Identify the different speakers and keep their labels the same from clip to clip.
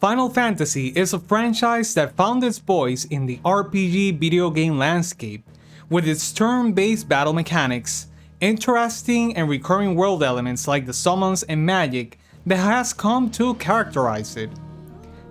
Speaker 1: Final Fantasy is a franchise that found its voice in the RPG video game landscape, with its turn-based battle mechanics, interesting and recurring world elements like the summons and magic that has come to characterize it.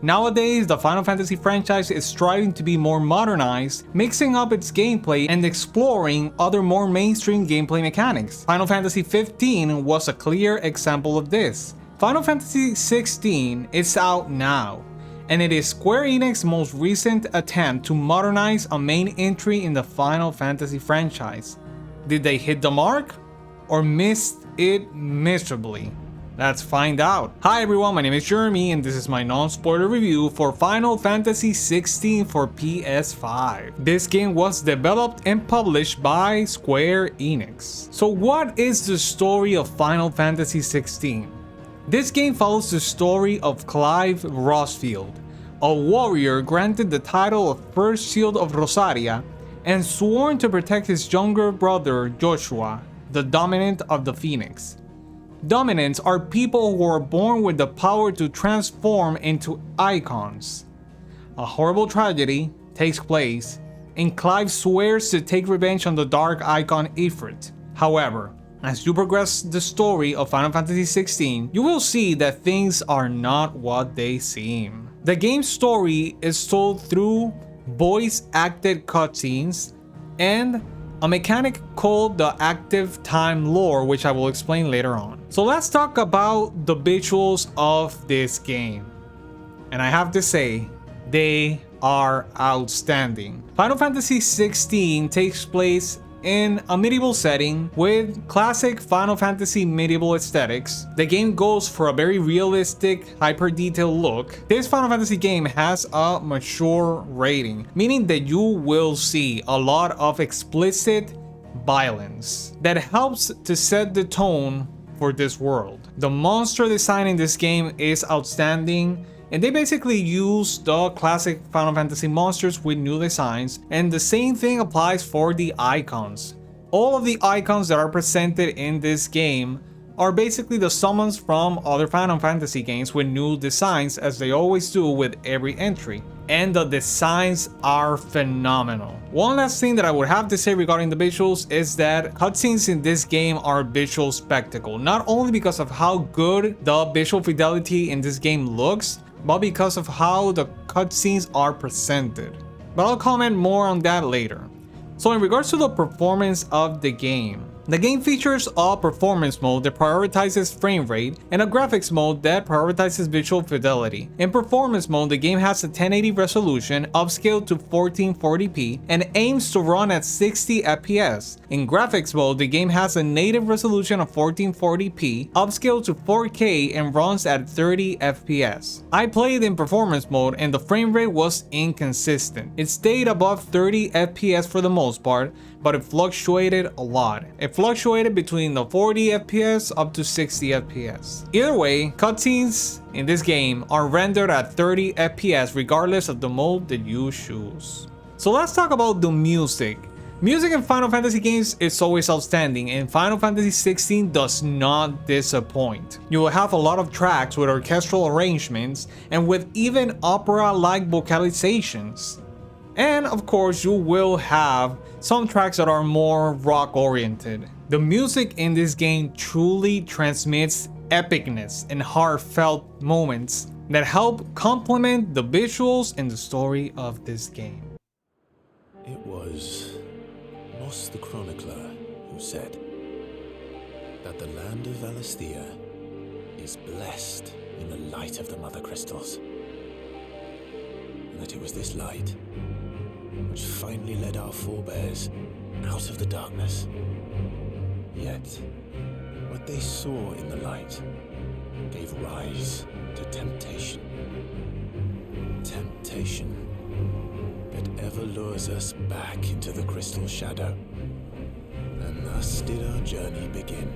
Speaker 1: Nowadays, the Final Fantasy franchise is striving to be more modernized, mixing up its gameplay and exploring other more mainstream gameplay mechanics. Final Fantasy XV was a clear example of this. Final Fantasy XVI is out now, and it is Square Enix's most recent attempt to modernize a main entry in the Final Fantasy franchise. Did they hit the mark, or missed it miserably? Let's find out. Hi everyone, my name is Jeremy and this is my non-spoiler review for Final Fantasy XVI for PS5. This game was developed and published by Square Enix. So what is the story of Final Fantasy XVI? This game follows the story of Clive Rosfield, a warrior granted the title of First Shield of Rosaria and sworn to protect his younger brother Joshua, the Dominant of the Phoenix. Dominants are people who are born with the power to transform into Eikons. A horrible tragedy takes place, and Clive swears to take revenge on the Dark Icon Ifrit. However, as you progress the story of Final Fantasy XVI, you will see that things are not what they seem. The game's story is told through voice-acted cutscenes and a mechanic called the active time lore, which I will explain later on. So let's talk about the visuals of this game. And I have to say, they are outstanding. Final Fantasy XVI takes place in a medieval setting with classic Final Fantasy medieval aesthetics. The game goes for a very realistic, hyper-detailed look. This Final Fantasy game has a mature rating, meaning that you will see a lot of explicit violence that helps to set the tone for this world. The monster design in this game is outstanding, and they basically use the classic Final Fantasy monsters with new designs, and the same thing applies for the icons. All of the icons that are presented in this game are basically the summons from other Final Fantasy games with new designs, as they always do with every entry. And the designs are phenomenal. One last thing that I would have to say regarding the visuals is that cutscenes in this game are a visual spectacle, not only because of how good the visual fidelity in this game looks, but because of how the cutscenes are presented. But I'll comment more on that later. So in regards to the performance of the game features a performance mode that prioritizes frame rate and a graphics mode that prioritizes visual fidelity. In performance mode, the game has a 1080 resolution upscaled to 1440p and aims to run at 60 FPS. In graphics mode, the game has a native resolution of 1440p upscaled to 4K and runs at 30 FPS. I played in performance mode and the frame rate was inconsistent. It stayed above 30 FPS for the most part, but it fluctuated a lot. It fluctuated between the 40 FPS up to 60 FPS. Either way, cutscenes in this game are rendered at 30 FPS regardless of the mode that you choose. So let's talk about the music. Music in Final Fantasy games is always outstanding, and Final Fantasy XVI does not disappoint. You will have a lot of tracks with orchestral arrangements and with even opera-like vocalizations. And of course, you will have some tracks that are more rock oriented. The music in this game truly transmits epicness and heartfelt moments that help complement the visuals and the story of this game.
Speaker 2: It was Moss the Chronicler who said that the land of Valisthea is blessed in the light of the Mothercrystals, and that it was this light which finally led our forebears out of the darkness. Yet, what they saw in the light gave rise to temptation. Temptation that ever lures us back into the crystal shadow. And thus did our journey begin.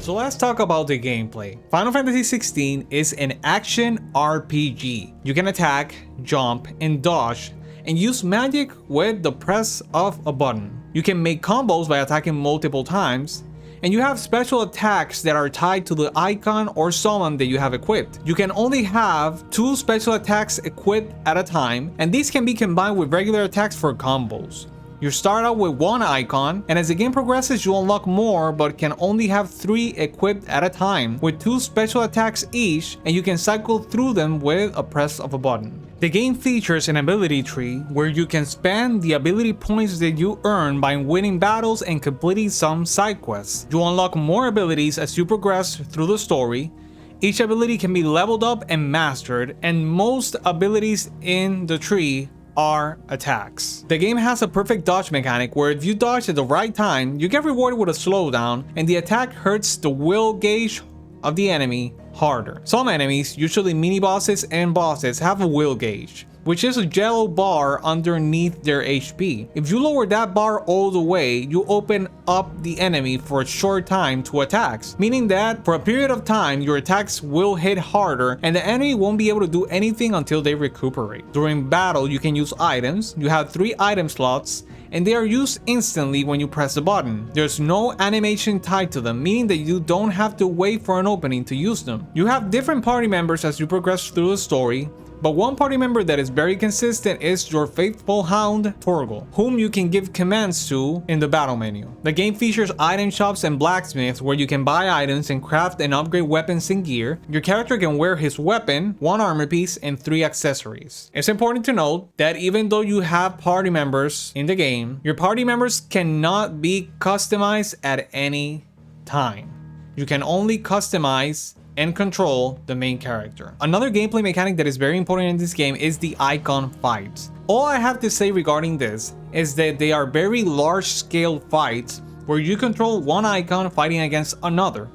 Speaker 1: So let's talk about the gameplay. Final Fantasy XVI is an action RPG. You can attack, jump, and dodge, and use magic with the press of a button. You can make combos by attacking multiple times, and you have special attacks that are tied to the icon or summon that you have equipped. You can only have 2 special attacks equipped at a time, and these can be combined with regular attacks for combos. You start out with 1 icon, and as the game progresses you unlock more, but can only have 3 equipped at a time, with 2 special attacks each, and you can cycle through them with a press of a button. The game features an ability tree where you can spend the ability points that you earn by winning battles and completing some side quests. You unlock more abilities as you progress through the story. Each ability can be leveled up and mastered, and most abilities in the tree are attacks. The game has a perfect dodge mechanic where if you dodge at the right time, you get rewarded with a slowdown, and the attack hurts the will gauge of the enemy harder. Some enemies, usually mini bosses and bosses, have a will gauge, which is a yellow bar underneath their HP. If you lower that bar all the way, you open up the enemy for a short time to attacks, meaning that for a period of time your attacks will hit harder and the enemy won't be able to do anything until they recuperate. During battle you can use items. You have 3 item slots, and they are used instantly when you press the button. There's no animation tied to them, meaning that you don't have to wait for an opening to use them. You have different party members as you progress through the story, but one party member that is very consistent is your faithful hound Torgal, whom you can give commands to in the battle menu. The game features item shops and blacksmiths where you can buy items and craft and upgrade weapons and gear. Your character can wear his weapon, 1 armor piece, and 3 accessories. It's important to note that even though you have party members in the game, your party members cannot be customized at any time. You can only customize and control the main character. Another gameplay mechanic that is very important in this game is the icon fights. All I have to say regarding this is that they are very large scale fights where you control 1 icon fighting against another.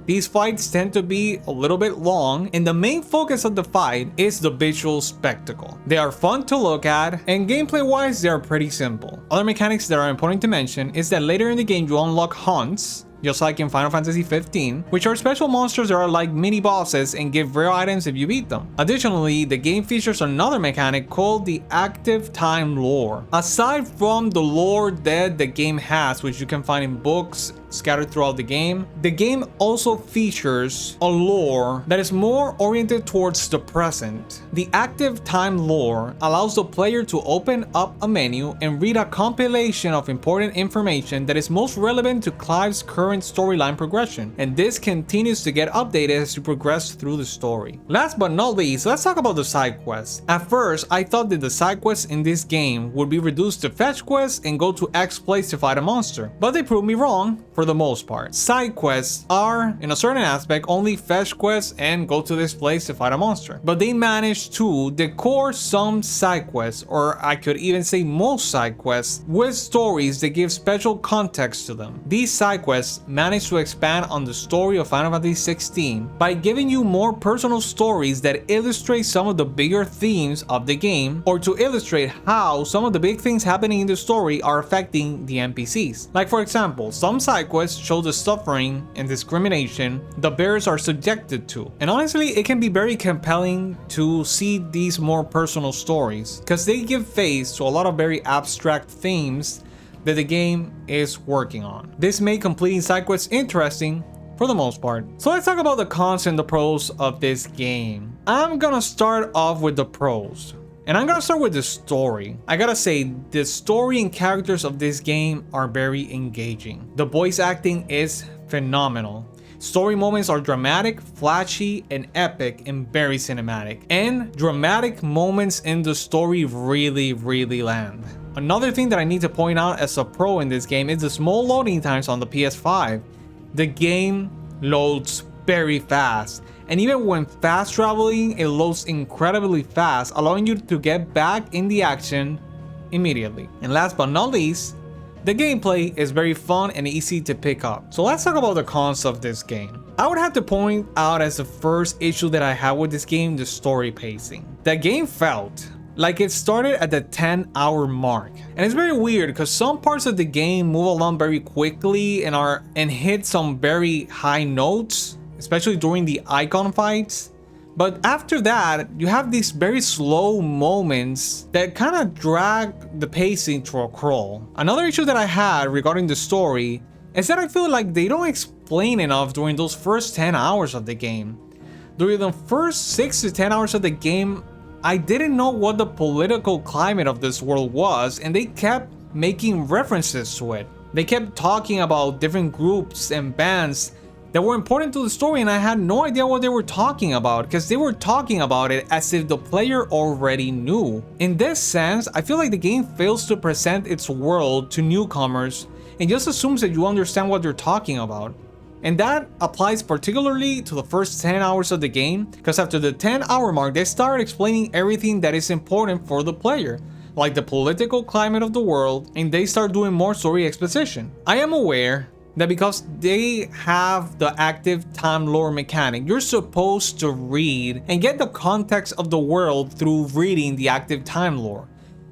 Speaker 1: These fights tend to be a little bit long, and the main focus of the fight is the visual spectacle. They are fun to look at, and gameplay wise they are pretty simple. Other mechanics that are important to mention is that later in the game you unlock hunts, just like in Final Fantasy XV, which are special monsters that are like mini bosses and give rare items if you beat them. Additionally, the game features another mechanic called the active time lore. Aside from the lore that the game has, which you can find in books scattered throughout the game also features a lore that is more oriented towards the present. The active time lore allows the player to open up a menu and read a compilation of important information that is most relevant to Clive's current storyline progression, and this continues to get updated as you progress through the story. Last but not least, let's talk about the side quests. At first, I thought that the side quests in this game would be reduced to fetch quests and go to X place to fight a monster, but they proved me wrong for the most part. Side quests are, in a certain aspect, only fetch quests and go to this place to fight a monster, but they managed to decor some side quests, or I could even say most side quests, with stories that give special context to them. These side quests manage to expand on the story of Final Fantasy XVI by giving you more personal stories that illustrate some of the bigger themes of the game, or to illustrate how some of the big things happening in the story are affecting the NPCs. Like for example, some side quests show the suffering and discrimination the bearers are subjected to, and honestly it can be very compelling to see these more personal stories because they give face to a lot of very abstract themes that the game is working on. This made completing side quests interesting for the most part. So let's talk about the cons and the pros of this game. I'm gonna start off with the pros, and I'm gonna start with the story. I gotta say, the story and characters of this game are very engaging. The voice acting is phenomenal. Story moments are dramatic, flashy, and epic, and very cinematic. And dramatic moments in the story really land. Another thing that I need to point out as a pro in this game is the small loading times on the PS5. The game loads very fast, and even when fast traveling, it loads incredibly fast, allowing you to get back in the action immediately. And last but not least, the gameplay is very fun and easy to pick up. So let's talk about the cons of this game. I would have to point out as the first issue that I have with this game, the story pacing. The game felt like it started at the 10-hour mark. And it's very weird because some parts of the game move along very quickly and hit some very high notes, especially during the icon fights. But after that, you have these very slow moments that kind of drag the pacing to a crawl. Another issue that I had regarding the story is that I feel like they don't explain enough during those first 10 hours of the game. During the first 6 to 10 hours of the game, I didn't know what the political climate of this world was, and they kept making references to it. They kept talking about different groups and bands that were important to the story, and I had no idea what they were talking about because they were talking about it as if the player already knew. In this sense, I feel like the game fails to present its world to newcomers and just assumes that you understand what they're talking about. And that applies particularly to the first 10 hours of the game, because after the 10-hour mark, they start explaining everything that is important for the player, like the political climate of the world, and they start doing more story exposition. I am aware that because they have the active time lore mechanic, you're supposed to read and get the context of the world through reading the active time lore.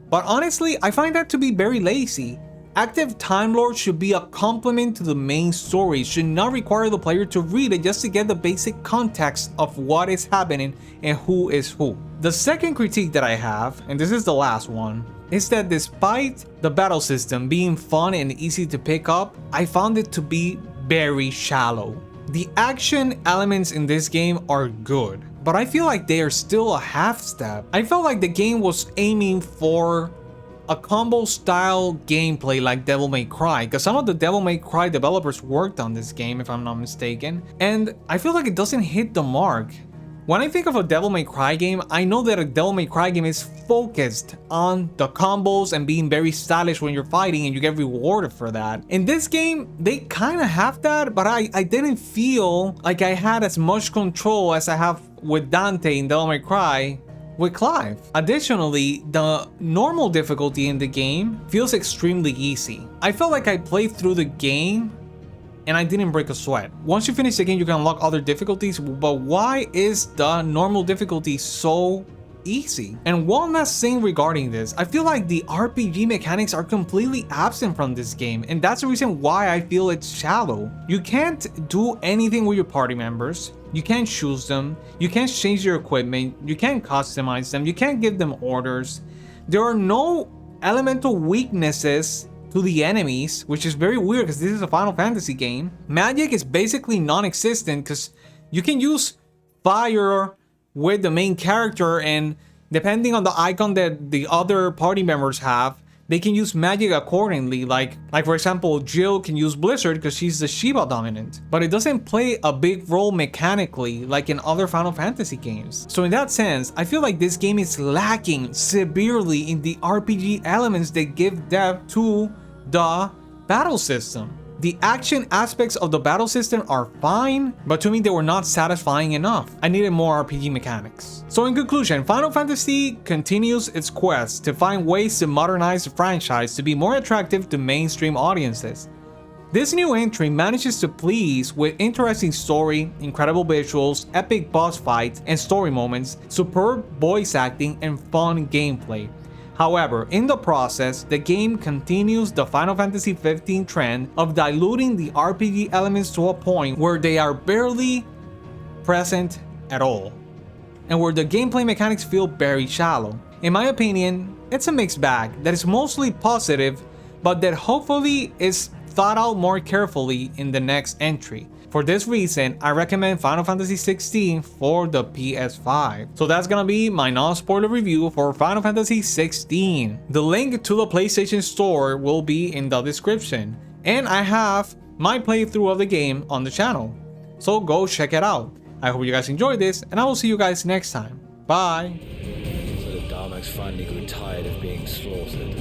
Speaker 1: But honestly, I find that to be very lazy. Active time lore should be a complement to the main story, should not require the player to read it just to get the basic context of what is happening and who is who. The second critique that I have, and this is the last one, is that despite the battle system being fun and easy to pick up, I found it to be very shallow. The action elements in this game are good, but I feel like they are still a half step. I felt like the game was aiming for a combo style gameplay like Devil May Cry, because some of the Devil May Cry developers worked on this game if I'm not mistaken, and I feel like it doesn't hit the mark. When I think of a Devil May Cry game, I know that a Devil May Cry game is focused on the combos and being very stylish when you're fighting and you get rewarded for that. In this game, they kind of have that, but I didn't feel like I had as much control as I have with Dante in Devil May Cry with Clive. Additionally, the normal difficulty in the game feels extremely easy. I felt like I played through the game and I didn't break a sweat. Once you finish the game, you can unlock other difficulties, but why is the normal difficulty so easy? And one last thing regarding this, I feel like the RPG mechanics are completely absent from this game, and that's the reason why I feel it's shallow. You can't do anything with your party members. You can't choose them, you can't change your equipment, you can't customize them, you can't give them orders. There are no elemental weaknesses to the enemies, which is very weird because this is a Final Fantasy game. Magic is basically non-existent because you can use fire with the main character, and depending on the icon that the other party members have, they can use magic accordingly. Like for example, Jill can use Blizzard because she's the Shiva dominant, but it doesn't play a big role mechanically like in other Final Fantasy games. So in that sense, I feel like this game is lacking severely in the RPG elements that give depth to the battle system. The action aspects of the battle system are fine, but to me they were not satisfying enough. I needed more RPG mechanics. So in conclusion, Final Fantasy continues its quest to find ways to modernize the franchise to be more attractive to mainstream audiences. This new entry manages to please with interesting story, incredible visuals, epic boss fights and story moments, superb voice acting, and fun gameplay. However, in the process, the game continues the Final Fantasy XV trend of diluting the RPG elements to a point where they are barely present at all, and where the gameplay mechanics feel very shallow. In my opinion, it's a mixed bag that is mostly positive, but that hopefully is thought out more carefully in the next entry. For this reason, I recommend Final Fantasy XVI for the PS5. So that's gonna be my non-spoiler review for Final Fantasy XVI. The link to the PlayStation Store will be in the description, and I have my playthrough of the game on the channel, so go check it out. I hope you guys enjoyed this, and I will see you guys next time. Bye!
Speaker 3: So the Darmaks finally grew tired of being slaughtered.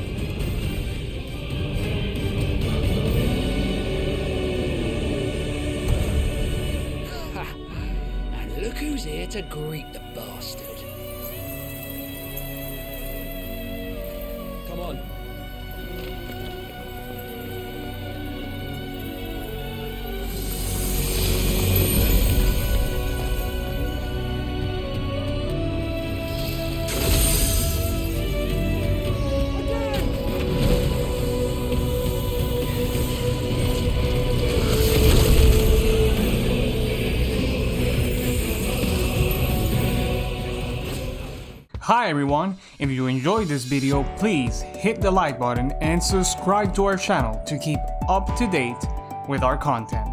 Speaker 3: Look who's here to greet the bastard. Come on.
Speaker 1: Hi everyone, if you enjoyed this video, please hit the like button and subscribe to our channel to keep up to date with our content.